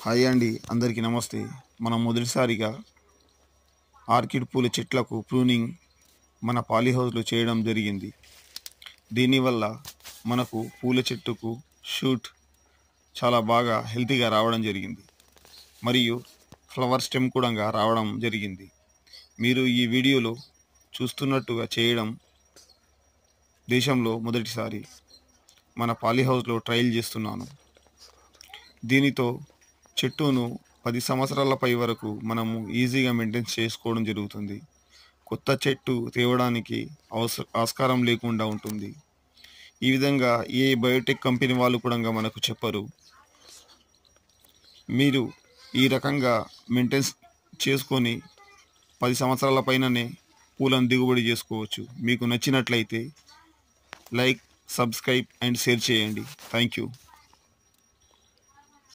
Hi అండి, అందరికీ నమస్తే. మనం మొదటిసారిగా ఆర్కిడ్ పూల చెట్లకు ప్రూనింగ్ మన పాలీ హౌస్లో చేయడం జరిగింది. దీనివల్ల మనకు పూల చెట్టుకు షూట్ చాలా బాగా హెల్తీగా రావడం జరిగింది. మరియు ఫ్లవర్ స్టెమ్ కూడా రావడం జరిగింది. మీరు ఈ వీడియోలో చూస్తున్నట్టుగా చేయడం దేశంలో మొదటిసారి మన పాలీ హౌస్లో ట్రయల్ చేస్తున్నాను. దీనితో చెట్టును 10 సంవత్సరాల పై వరకు మనము ఈజీగా మెయింటైన్ చేసుకోవడం జరుగుతుంది. కొత్త చెట్టు తేవడానికి ఆస్కారం లేకుండా ఉంటుంది. ఈ విధంగా ఏ బయోటెక్ కంపెనీ వాళ్ళు కూడా మనకు చెప్పరు. మీరు ఈ రకంగా మెయింటైన్ చేసుకొని 10 సంవత్సరాల పైననే పూలను దిగుబడి చేసుకోవచ్చు. మీకు నచ్చినట్లయితే లైక్, సబ్స్క్రైబ్ అండ్ షేర్ చేయండి. Thank you.